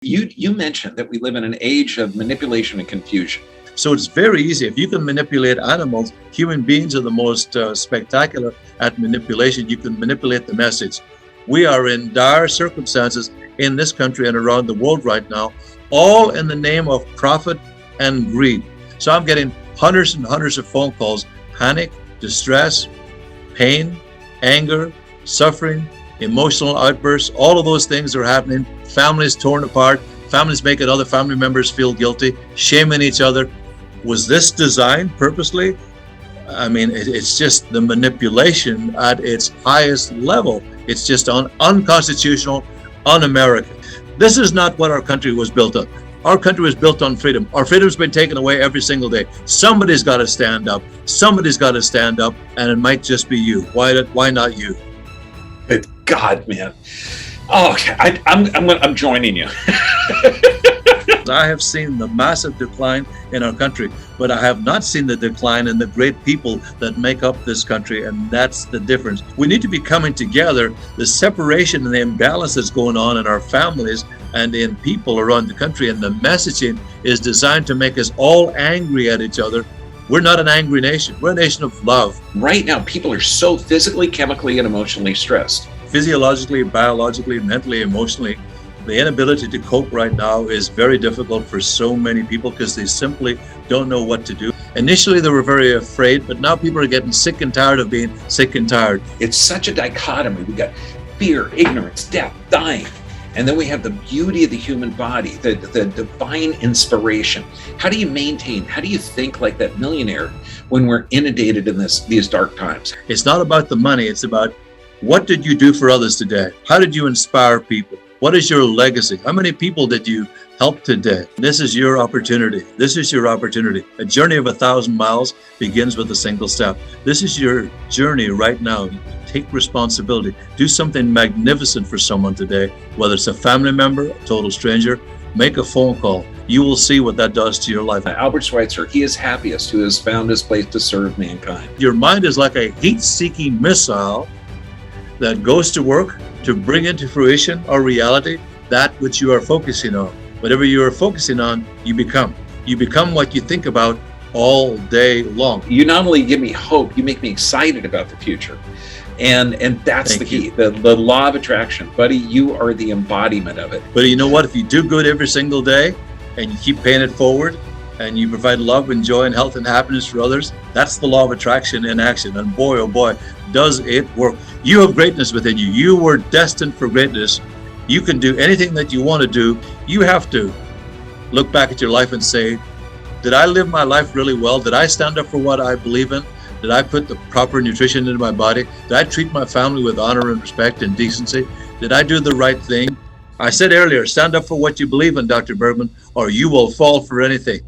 You mentioned that we live in an age of manipulation and confusion. So it's very easy. If you can manipulate animals, human beings are the most spectacular at manipulation. You can manipulate the message. We are in dire circumstances in this country and around the world right now, all in the name of profit and greed. So I'm getting hundreds and hundreds of phone calls, panic, distress, pain, anger, suffering, emotional outbursts. All of those things are happening. Families torn apart, families making other family members feel guilty, shaming each other. Was this designed purposely? I mean, it's just the manipulation at its highest level. It's just unconstitutional, un-American. This is not what our country was built on. Our country was built on freedom. Our freedom's been taken away every single day. Somebody's got to stand up. Somebody's got to stand up, and it might just be you. Why not you? Good God, man. Oh, okay. I'm joining you. I have seen the massive decline in our country, but I have not seen the decline in the great people that make up this country, and that's the difference. We need to be coming together. The separation and the imbalance that's going on in our families and in people around the country, and the messaging is designed to make us all angry at each other. We're not an angry nation. We're a nation of love. Right now, people are so physically, chemically, and emotionally stressed. Physiologically, biologically, mentally, emotionally, the inability to cope right now is very difficult for so many people because they simply don't know what to do. Initially, they were very afraid, but now people are getting sick and tired of being sick and tired. It's such a dichotomy. We got fear, ignorance, death, dying. And then we have the beauty of the human body, the divine inspiration. How do you maintain, how do you think like that millionaire when we're inundated in these dark times? It's not about the money, it's about what did you do for others today? How did you inspire people? What is your legacy? How many people did you help today? This is your opportunity. This is your opportunity. A journey of 1,000 miles begins with a single step. This is your journey right now. Take responsibility. Do something magnificent for someone today, whether it's a family member, a total stranger. Make a phone call. You will see what that does to your life. Albert Schweitzer, he is happiest who has found his place to serve mankind. Your mind is like a heat-seeking missile that goes to work to bring into fruition or reality that which you are focusing on. Whatever you are focusing on, you become. You become what you think about all day long. You not only give me hope, you make me excited about the future. And that's the key, the law of attraction. Buddy, you are the embodiment of it. But you know what? If you do good every single day and you keep paying it forward and you provide love and joy and health and happiness for others, that's the law of attraction in action. And boy, oh boy, does it work. You have greatness within you. You were destined for greatness. You can do anything that you want to do. You have to look back at your life and say, did I live my life really well? Did I stand up for what I believe in? Did I put the proper nutrition into my body? Did I treat my family with honor and respect and decency? Did I do the right thing? I said earlier, stand up for what you believe in, Dr. Bergman, or you will fall for anything.